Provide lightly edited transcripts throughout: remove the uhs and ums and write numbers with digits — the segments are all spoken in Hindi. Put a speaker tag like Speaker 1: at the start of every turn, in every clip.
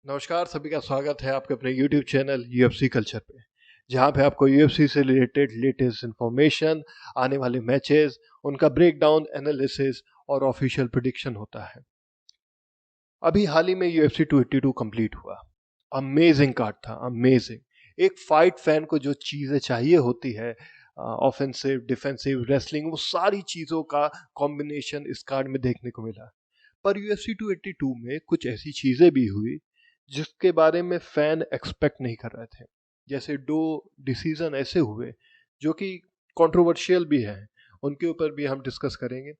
Speaker 1: नमस्कार, सभी का स्वागत है आपके अपने YouTube चैनल UFC कल्चर पे, जहाँ पे आपको UFC से रिलेटेड लेटेस्ट इन्फॉर्मेशन, आने वाले मैचेस, उनका ब्रेकडाउन, एनालिसिस और ऑफिशियल प्रेडिक्शन होता है। अभी हाल ही में UFC 282 कंप्लीट हुआ। अमेजिंग कार्ड था, अमेजिंग। एक फाइट फैन को जो चीज़ें चाहिए होती है, ऑफेंसिव, डिफेंसिव, रेसलिंग, वो सारी चीज़ों का कॉम्बिनेशन इस कार्ड में देखने को मिला। पर UFC 282 में कुछ ऐसी चीज़ें भी हुई जिसके बारे में फैन एक्सपेक्ट नहीं कर रहे थे। जैसे दो डिसीजन ऐसे हुए जो कि कंट्रोवर्शियल भी हैं, उनके ऊपर भी हम डिस्कस करेंगे।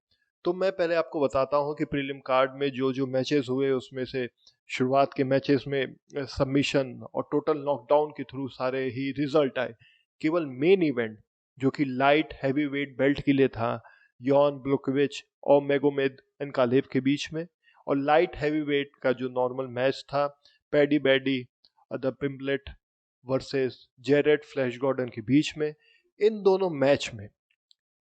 Speaker 1: तो मैं पहले आपको बताता हूं कि प्रीलिम कार्ड में जो जो मैचेस हुए उसमें से शुरुआत के मैचेस में सबमिशन और टोटल नॉकडाउन के थ्रू सारे ही रिजल्ट आए। केवल मेन इवेंट जो कि लाइट हैवी वेट बेल्ट के लिए था, यॉन ब्लुकोविच और मेगोमेद एनकालेव के बीच में, और लाइट हैवी वेट का जो नॉर्मल मैच था, Paddy Baddy the Pimblett versus Jared Flash Gordon के बीच में। इन दोनों मैच में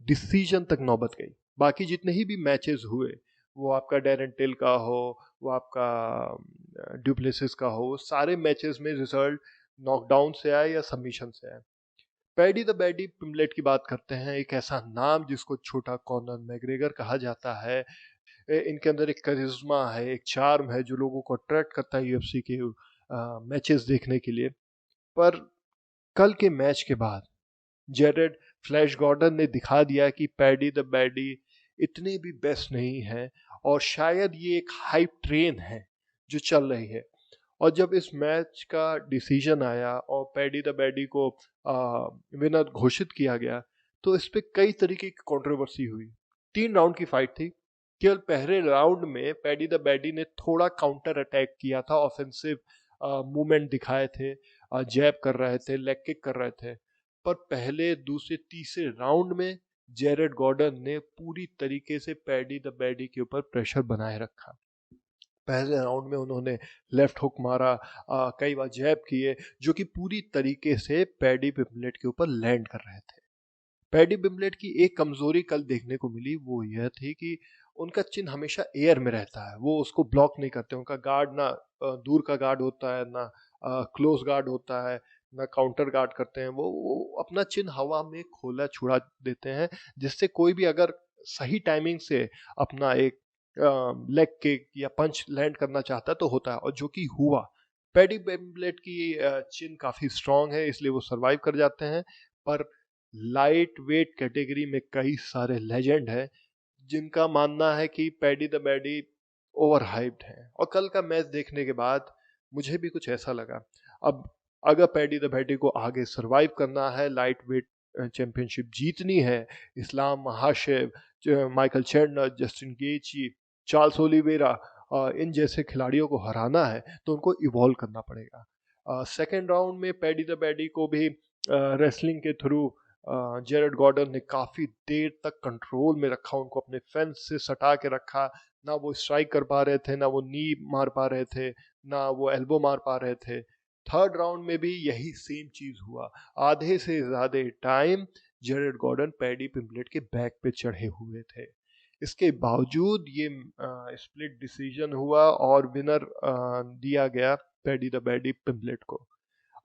Speaker 1: डिसीजन तक नौबत गई। बाकी जितने ही भी मैचेस हुए, वो आपका डैरेन टिल का हो, वो आपका ड्यूप्लेसिस का हो, सारे मैचेस में रिजल्ट नॉकडाउन से आए या सबमिशन से आए। पैडी द बैडी पिम्बलेट की बात करते हैं, एक ऐसा नाम जिसको छोटा कॉनर मैग्रेगर कहा जाता है। इनके अंदर एक करिश्मा है, एक चार्म है जो लोगों को अट्रैक्ट करता है यूएफसी के मैचेस देखने के लिए। पर कल के मैच के बाद जेरेड फ्लैश गॉर्डन ने दिखा दिया कि पैडी द बैडी इतने भी बेस्ट नहीं है, और शायद ये एक हाइप ट्रेन है जो चल रही है। और जब इस मैच का डिसीजन आया और पैडी द बैडी को विनर घोषित किया गया, तो इस पे कई तरीके की कंट्रोवर्सी हुई। 3 राउंड की फाइट थी। केवल पहले राउंड में पैडी द बैडी ने थोड़ा काउंटर अटैक किया था, ऑफेंसिव मूवमेंट दिखाए थे, जैब कर रहे थे, लेग किक कर रहे थे। पर पहले, दूसरे, तीसरे राउंड में जेरेड गॉर्डन ने पूरी तरीके से पैडी द बैडी के ऊपर प्रेशर बनाए रखा। पहले राउंड में उन्होंने लेफ्ट हुक मारा, कई बार जैब किए, जो कि पूरी तरीके से पैडी पिम्बलेट के ऊपर लैंड कर रहे थे। पैडी पिम्बलेट की एक कमजोरी कल देखने को मिली, वो यह थी कि उनका चिन्ह हमेशा एयर में रहता है। वो उसको ब्लॉक नहीं करते। उनका गार्ड ना दूर का गार्ड होता है, ना क्लोज गार्ड होता है, ना काउंटर गार्ड करते हैं। वो अपना चिन्ह हवा में खोला छुड़ा देते हैं, जिससे कोई भी अगर सही टाइमिंग से अपना एक लेग किक या पंच लैंड करना चाहता है तो होता है, और जो कि हुआ। पैडी पिम्बलेट की चिन्ह काफी स्ट्रांग है, इसलिए वो सरवाइव कर जाते हैं। पर लाइट वेट कैटेगरी में कई सारे लेजेंड हैं जिनका मानना है कि paddy the baddie over hyped है। और कल का मैच देखने के बाद मुझे भी कुछ ऐसा लगा। अब अगर पैडी द बैडी को आगे सरवाइव करना है, लाइट वेट चैंपियनशिप जीतनी है, Islam Makhachev, Michael Chandler, Justin Gaethje, Charles Oliveira, इन जैसे खिलाड़ियों को हराना है, तो उनको इवॉल्व करना पड़ेगा। सेकेंड राउंड में पैडी द बैडी को भी रेसलिंग के थ्रू जेरेड गॉर्डन ने काफी देर तक कंट्रोल में रखा, उनको अपने फेंस से सटा के रखा। ना वो स्ट्राइक कर पा रहे थे, ना वो नी मार पा रहे थे, ना वो एल्बो मार पा रहे थे। थर्ड राउंड में भी यही सेम चीज हुआ। आधे से ज्यादा time Jared Gordon Paddy Pimblett के बैक पे चढ़े हुए थे। इसके बावजूद ये स्प्लिट डिसीजन हुआ और विनर दिया गया पैडी द बैडी पिम्बलेट को।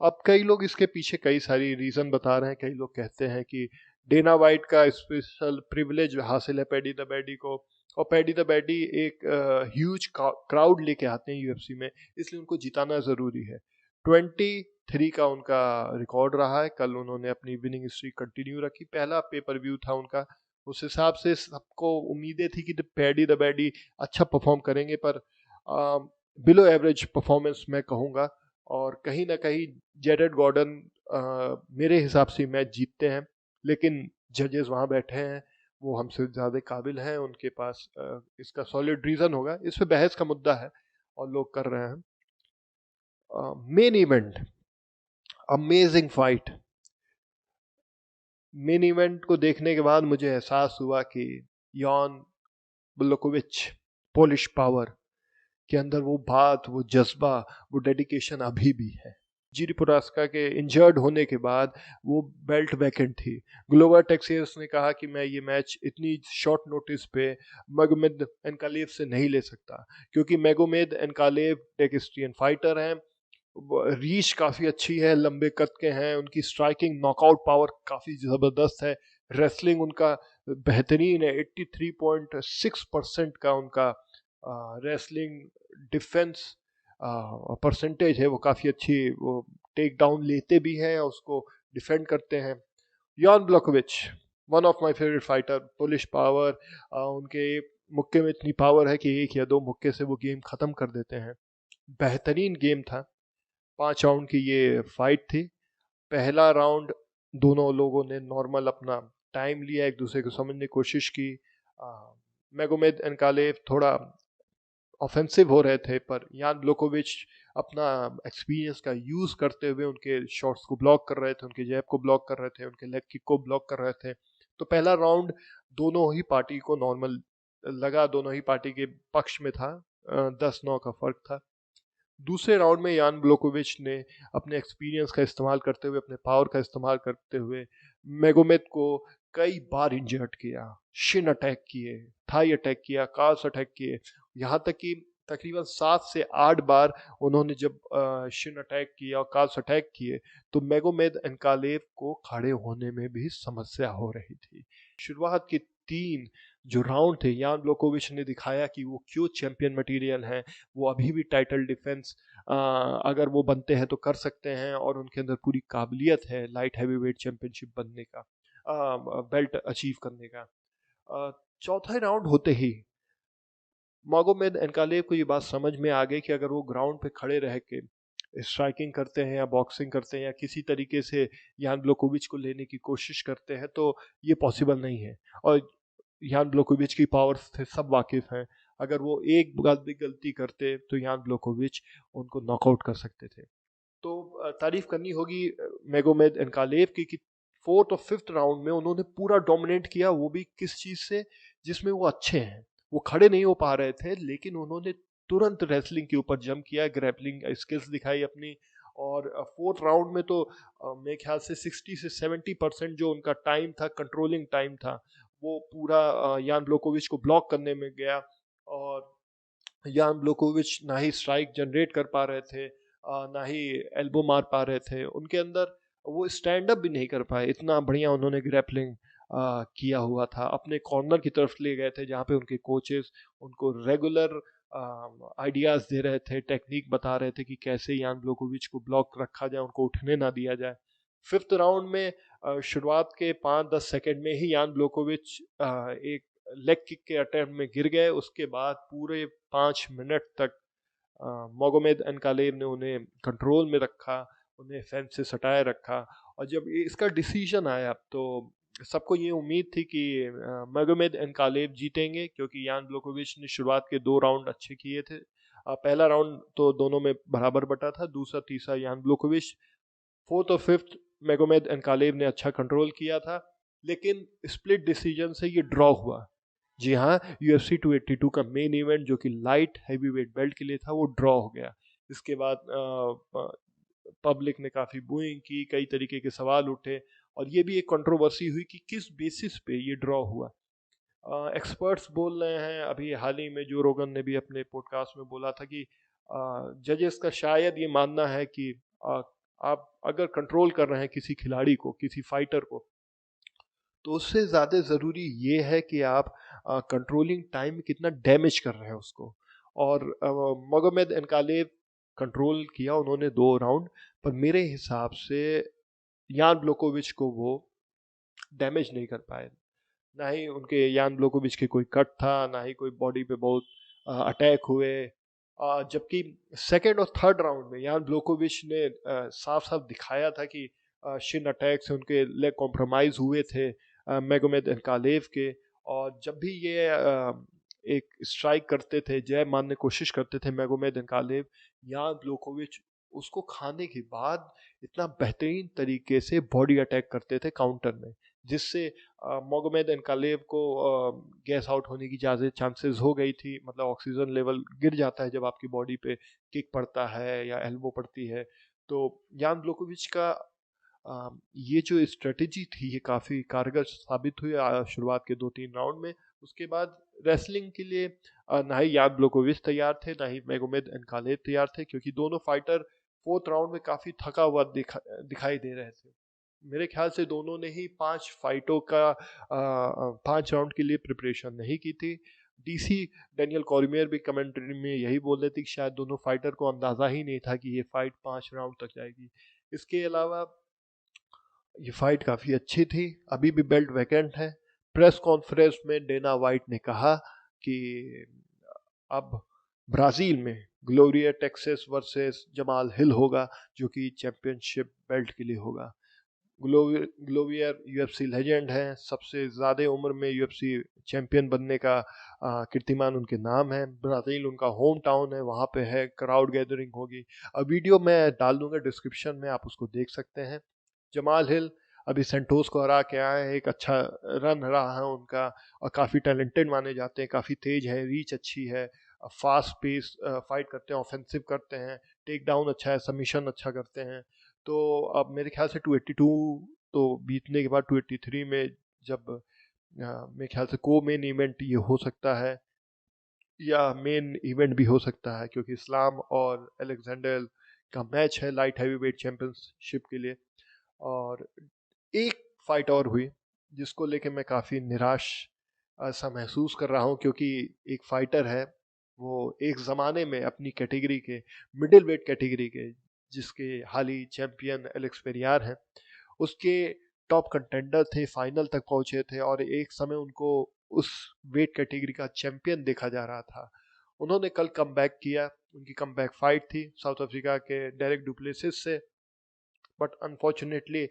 Speaker 1: अब कई लोग इसके पीछे कई सारी रीजन बता रहे हैं। कई लोग कहते हैं कि डेना वाइट का स्पेशल प्रिविलेज हासिल है पैडी द बैडी को, और पैडी द बैडी एक ह्यूज क्राउड लेके आते हैं यूएफसी में, इसलिए उनको जिताना जरूरी है। 23 का उनका रिकॉर्ड रहा है। कल उन्होंने अपनी विनिंग स्ट्रीक कंटिन्यू रखी। पहला पेपर व्यू था उनका, उस हिसाब से सबको उम्मीदें थी कि पैडी द बैडी अच्छा परफॉर्म करेंगे, पर बिलो एवरेज परफॉर्मेंस मैं कहूँगा। और कहीं ना कहीं जेरेड गॉर्डन मेरे हिसाब से मैच जीतते हैं, लेकिन जजेस वहाँ बैठे हैं, वो हमसे ज़्यादा काबिल हैं, उनके पास इसका सॉलिड रीज़न होगा। इस पे बहस का मुद्दा है और लोग कर रहे हैं। Main event, amazing fight. Main event को देखने के बाद मुझे एहसास हुआ कि यॉन ब्लुकोविच, पोलिश पावर के अंदर वो बात, वो जज्बा, वो डेडिकेशन अभी भी है जीरी पुरास्का के इंजर्ड होने के बाद वो बेल्ट वैकेंट थी। ग्लोवर टेक्सियस ने कहा कि मैं ये मैच इतनी शॉर्ट नोटिस पे मैगोमेद एनकालेव से नहीं ले सकता, क्योंकि मैगोमेद एनकालेव टेक्स्टियन फाइटर हैं, रीच काफ़ी अच्छी है, लंबे कद के हैं, उनकी स्ट्राइकिंग नॉकआउट पावर काफ़ी ज़बरदस्त है, रेसलिंग उनका बेहतरीन है, 83.6% का उनका रेसलिंग डिफेंस परसेंटेज है, वो काफ़ी अच्छी, वो टेक डाउन लेते भी हैं और उसको डिफेंड करते हैं। Jan Blachowicz, one of my favourite fighter, Polish power, उनके मुक्के में इतनी पावर है कि एक या दो मुक्के से वो गेम ख़त्म कर देते हैं। बेहतरीन गेम था, 5 राउंड की ये फाइट थी। पहला राउंड दोनों लोगों ने नॉर्मल अपना टाइम लिया, एक दूसरे को समझने की कोशिश की। मैगोमेद एनकालेव थोड़ा ऑफेंसिव हो रहे थे, पर यान ब्लॉकोविच अपना एक्सपीरियंस का यूज़ करते हुए उनके शॉट्स को ब्लॉक कर रहे थे, उनके जैब को ब्लॉक कर रहे थे, उनके लेग किक को ब्लॉक कर रहे थे। तो पहला राउंड दोनों ही पार्टी को नॉर्मल लगा, दोनों ही पार्टी के पक्ष में था, 10-9 का फर्क था। दूसरे राउंड में यान ब्लॉकोविच ने अपने एक्सपीरियंस का इस्तेमाल करते हुए, अपने पावर का इस्तेमाल करते हुए मैगोमेद को कई बार इंजर्ड किया, शिन अटैक किए, थाई अटैक किया, काल्स अटैक किए, यहाँ तक कि तकरीबन 7 से 8 बार उन्होंने जब शिन अटैक किया और काल्स अटैक किए, तो मैगोमेद एनकालेव को खड़े होने में भी समस्या हो रही थी। शुरुआत के 3 जो राउंड थे, यान ब्लॉकोविच ने दिखाया कि वो क्यों चैंपियन मटेरियल हैं, वो अभी भी टाइटल डिफेंस अगर वो बनते हैं तो कर सकते हैं, और उनके अंदर पूरी काबिलियत है लाइट हैवीवेट चैंपियनशिप बनने का, बेल्ट अचीव करने का। चौथा राउंड होते ही मागोमेद एनकालेव को ये बात समझ में आ गई कि अगर वो ग्राउंड पे खड़े रह के स्ट्राइकिंग करते हैं या बॉक्सिंग करते हैं या किसी तरीके से यान ब्लॉकोविच को लेने की कोशिश करते हैं, तो ये पॉसिबल नहीं है। और यान ब्लॉकोविच की पावर से सब वाकिफ हैं, अगर वो एक भी गलती करते तो यान ब्लॉकोविच उनको नॉकआउट कर सकते थे। तो तारीफ करनी होगी मैगोमेद एनकालेव की 4th और 5th राउंड में उन्होंने पूरा डोमिनेट किया, वो भी किस चीज़ से, जिसमें वो अच्छे हैं। वो खड़े नहीं हो पा रहे थे, लेकिन उन्होंने तुरंत रेसलिंग के ऊपर जंप किया, ग्रैपलिंग स्किल्स दिखाई अपनी, और 4th राउंड में तो मेरे ख्याल से 60 से 70% जो उनका टाइम था, कंट्रोलिंग टाइम था, वो पूरा यान ब्लॉकोविच को ब्लॉक करने में गया। और यान ब्लॉकोविच ना ही स्ट्राइक जनरेट कर पा रहे थे, ना ही एल्बो मार पा रहे थे, उनके अंदर वो स्टैंड अप भी नहीं कर पाए, इतना बढ़िया उन्होंने ग्रैपलिंग किया हुआ था। अपने कॉर्नर की तरफ ले गए थे, जहाँ पे उनके कोचेस उनको रेगुलर आइडियाज़ दे रहे थे, टेक्निक बता रहे थे कि कैसे यान ब्लॉकोविच को ब्लॉक रखा जाए, उनको उठने ना दिया जाए। 5th राउंड में शुरुआत के 5-10 सेकंड में ही यान ब्लॉकोविच एक लेग किक के अटेम्प्ट में गिर गए। उसके बाद पूरे 5 मिनट तक मोगोमेद एनकालेव ने उन्हें कंट्रोल में रखा, उन्हें फेंस से सटाए रखा। और जब इसका डिसीजन आया तो सबको ये उम्मीद थी कि मोगोमेद एनकालेव जीतेंगे, क्योंकि यान ब्लॉकोविच ने शुरुआत के 2 राउंड अच्छे किए थे। पहला राउंड तो दोनों में बराबर बटा था, दूसरा तीसरा यान ब्लॉकोविच, 4th और 5th मैगोमेद एनकालेव ने अच्छा कंट्रोल किया था, लेकिन स्प्लिट डिसीजन से ये ड्रॉ हुआ। जी हाँ, UFC 282 का मेन इवेंट जो कि लाइट हैवीवेट बेल्ट के लिए था, वो ड्रॉ हो गया। इसके बाद पब्लिक ने काफ़ी बूइंग की, कई तरीके के सवाल उठे, और ये भी एक कंट्रोवर्सी हुई कि किस बेसिस पे ये ड्रॉ हुआ। एक्सपर्ट्स बोल रहे हैं, अभी हाल ही में जो रोगन ने भी अपने पॉडकास्ट में बोला था कि जजेस का शायद ये मानना है कि आप अगर कंट्रोल कर रहे हैं किसी खिलाड़ी को, किसी फाइटर को, तो उससे ज़्यादा ज़रूरी ये है कि आप कंट्रोलिंग टाइम में कितना डैमेज कर रहे हैं उसको। और मोगोमेद एनकालेव कंट्रोल किया उन्होंने 2 राउंड, पर मेरे हिसाब से यान ब्लॉकोविच को वो डैमेज नहीं कर पाए। ना ही उनके यान ब्लॉकोविच के कोई कट था, ना ही कोई बॉडी पे बहुत अटैक हुए। जबकि सेकेंड और थर्ड राउंड में यान ब्लॉकोविच ने साफ साफ दिखाया था कि शिन अटैक से उनके लेग कॉम्प्रोमाइज हुए थे मैगोमेद एनकालेव के। और जब भी ये एक स्ट्राइक करते थे, जय मारने की कोशिश करते थे मैगोमेद एनकालेव, यान ब्लॉकोविच उसको खाने के बाद इतना बेहतरीन तरीके से बॉडी अटैक करते थे काउंटर में, जिससे मोगोमेद एनकालेव को गैस आउट होने की ज़्यादा चांसेस हो गई थी। मतलब ऑक्सीजन लेवल गिर जाता है जब आपकी बॉडी पे किक पड़ता है या एल्बो पड़ती है। तो यान ब्लोकोविच का ये जो स्ट्रेटजी थी ये काफ़ी कारगर साबित हुई शुरुआत के 2-3 राउंड में। उसके बाद रेसलिंग के लिए ना ही यान ब्लोकोविच तैयार थे, ना ही मैगोमेद अनकालेव तैयार थे, क्योंकि दोनों फाइटर 4th राउंड में काफ़ी थका हुआ दिखाई दे रहे थे। मेरे ख्याल से दोनों ने ही 5 फाइटों का 5 राउंड के लिए प्रिपरेशन नहीं की थी। डीसी डैनियल कॉर्मियर भी कमेंट्री में यही बोल रहे थे कि शायद दोनों फाइटर को अंदाज़ा ही नहीं था कि ये फाइट 5 राउंड तक जाएगी। इसके अलावा ये फाइट काफ़ी अच्छी थी। अभी भी बेल्ट वैकेंट है। प्रेस कॉन्फ्रेंस में डेना वाइट ने कहा कि अब ब्राज़ील में ग्लोरिया टेक्सास वर्सेस जमाल हिल होगा, जो कि चैंपियनशिप बेल्ट के लिए होगा। ग्लोवियर यूएफसी लेजेंड हैं, सबसे ज़्यादा उम्र में यूएफसी चैंपियन बनने का कीर्तिमान उनके नाम है। ब्राज़ील उनका होम टाउन है, वहाँ पे है, क्राउड गैदरिंग होगी। अब वीडियो मैं डाल दूंगा डिस्क्रिप्शन में, आप उसको देख सकते हैं। जमाल हिल अभी सेंटोस को हरा के आए हैं, एक अच्छा रन रहा है उनका, और काफ़ी टैलेंटेड माने जाते हैं, काफ़ी तेज है, रीच अच्छी है, फास्ट पेस फाइट करते हैं, ऑफेंसिव करते हैं, टेक डाउन अच्छा है, सबमिशन अच्छा करते हैं। तो अब मेरे ख्याल से 282 तो बीतने के बाद 283 में जब मेरे ख्याल से को मेन इवेंट ये हो सकता है, या मेन इवेंट भी हो सकता है, क्योंकि इस्लाम और अलेक्जेंडर का मैच है लाइट हैवी वेट चैंपियनशिप के लिए। और एक फाइट और हुई जिसको लेके मैं काफ़ी निराश सा महसूस कर रहा हूँ, क्योंकि एक फाइटर है, वो एक ज़माने में अपनी कैटेगरी के, मिडिल वेट कैटेगरी के, जिसके हाल ही चैंपियन एलेक्स पेरियार हैं, उसके टॉप कंटेंडर थे, फाइनल तक पहुंचे थे, और एक समय उनको उस वेट कैटेगरी का चैंपियन देखा जा रहा था। उन्होंने कल कम बैक किया, उनकी कम बैक फाइट थी साउथ अफ्रीका के डेरेक डुप्लेसिस से, बट अनफॉर्चुनेटली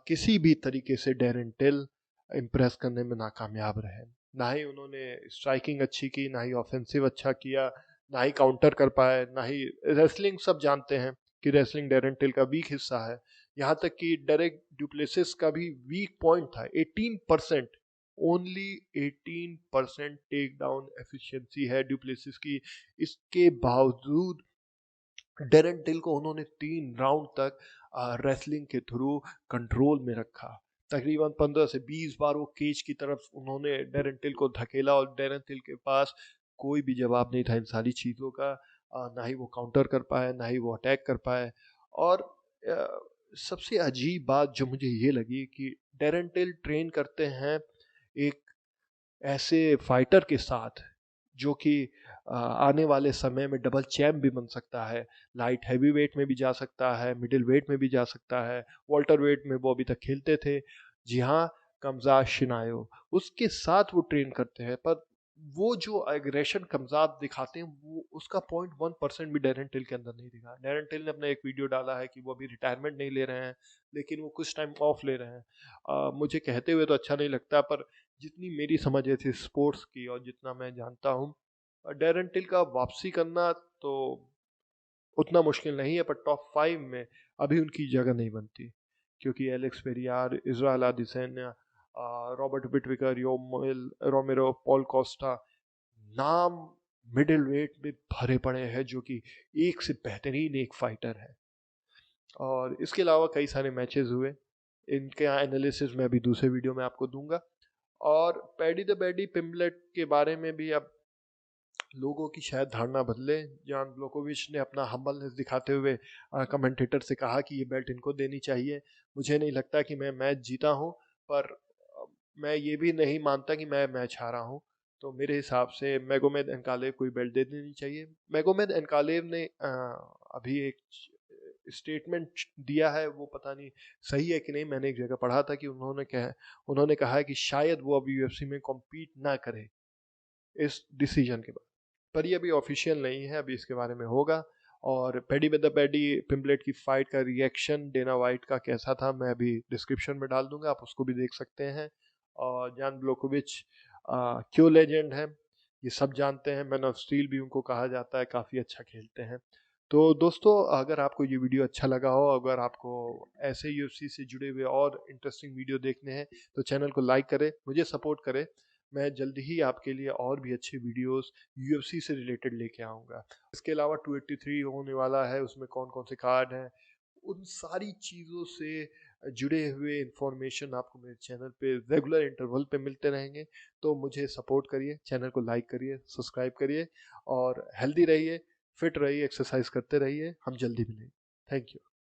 Speaker 1: किसी भी तरीके से डेरेन टिल इम्प्रेस करने में नाकामयाब रहे। ना ही उन्होंने स्ट्राइकिंग अच्छी की, ना ही ऑफेंसिव अच्छा किया, ना ही काउंटर कर पाए, ना ही रेसलिंग। सब जानते हैं कि रेसलिंग डेरेन टिल का वीक हिस्सा है। यहाँ तक कि डेरेक ड्यूप्लेसिस का भी वीक पॉइंट था 18%, ओनली 18% टेक डाउन एफिशिएंसी है ड्यूप्लेसिस की। इसके बावजूद डेरेन टिल को उन्होंने 3 राउंड तक रेसलिंग के थ्रू कंट्रोल में रखा। तकरीबन 15 से 20 बार वो केज की तरफ उन्होंने डेरेन टिल को धकेला, और डेरेन टिल के पास कोई भी जवाब नहीं था इन सारी चीज़ों का। ना ही वो काउंटर कर पाए, ना ही वो अटैक कर पाए। और सबसे अजीब बात जो मुझे ये लगी कि डेरेन टिल ट्रेन करते हैं एक ऐसे फाइटर के साथ जो कि आने वाले समय में डबल चैम्प भी बन सकता है, लाइट हैवी वेट में भी जा सकता है, मिडिल वेट में भी जा सकता है, वॉल्टर वेट में वो अभी तक खेलते थे। जी हाँ, कमज़ात शिनायो, उसके साथ वो ट्रेन करते हैं। पर वो जो एग्रेशन कमज़ात दिखाते हैं, वो उसका 0.1% भी डेरेन टिल के अंदर नहीं दिखा। डेरेन टिल ने अपना एक वीडियो डाला है कि वो अभी रिटायरमेंट नहीं ले रहे हैं, लेकिन वो कुछ टाइम ऑफ ले रहे हैं। मुझे कहते हुए तो अच्छा नहीं लगता, पर जितनी मेरी समझ है थी स्पोर्ट्स की और जितना मैं जानता हूँ, डेरेन टिल का वापसी करना तो उतना मुश्किल नहीं है, पर टॉप 5 में अभी उनकी जगह नहीं बनती, क्योंकि Alex Pereira, Israel Adesanya, Robert Whittaker, Yoel Romero, Paul Costa, नाम मिडिल वेट में भरे पड़े हैं, जो कि एक से बेहतरीन एक फाइटर है। और इसके अलावा कई सारे मैचेस हुए, इनके एनालिसिस मैं अभी दूसरे वीडियो में आपको दूंगा। और पैडी द बैडी पिम्बलेट के बारे में भी अब लोगों की शायद धारणा बदले। जान ब्लोकोविच ने अपना हम्बलनेस दिखाते हुए कमेंटेटर से कहा कि ये बेल्ट इनको देनी चाहिए। मुझे नहीं लगता कि मैं मैच जीता हूँ, पर मैं ये भी नहीं मानता कि मैं मैच हारा हूँ। तो मेरे हिसाब से मैगोमेद एनकालेव को बेल्ट दे देनी चाहिए। मैगोमेद एनकालेव ने अभी एक स्टेटमेंट दिया है, वो पता नहीं सही है कि नहीं। मैंने एक जगह पढ़ा था कि उन्होंने कहा है कि शायद वो अब यूएफसी में कॉम्पीट ना करे इस डिसीजन के बाद। पर ये अभी ऑफिशियल नहीं है, अभी इसके बारे में होगा। और पैडी विद द पैडी पिम्बलेट की फाइट का रिएक्शन डेना वाइट का कैसा था, मैं अभी डिस्क्रिप्शन में डाल दूंगा, आप उसको भी देख सकते हैं। और जान ब्लोकोविच क्यों लेजेंड है ये सब जानते हैं। मैन ऑफ स्टील भी उनको कहा जाता है, काफ़ी अच्छा खेलते हैं। तो दोस्तों, अगर आपको ये वीडियो अच्छा लगा हो, अगर आपको ऐसे यूएफसी से जुड़े हुए और इंटरेस्टिंग वीडियो देखने हैं, तो चैनल को लाइक करें, मुझे सपोर्ट करें। मैं जल्दी ही आपके लिए और भी अच्छे वीडियोस यूएफसी से रिलेटेड लेके आऊँगा। इसके अलावा 283 होने वाला है, उसमें कौन कौन से कार्ड हैं, उन सारी चीज़ों से जुड़े हुए इंफॉर्मेशन आपको मेरे चैनल पे रेगुलर इंटरवल पे मिलते रहेंगे। तो मुझे सपोर्ट करिए, चैनल को लाइक करिए, सब्सक्राइब करिए और हेल्दी रहिए, फिट रहिए, एक्सरसाइज करते रहिए। हम जल्दी मिलेंगे। Thank you.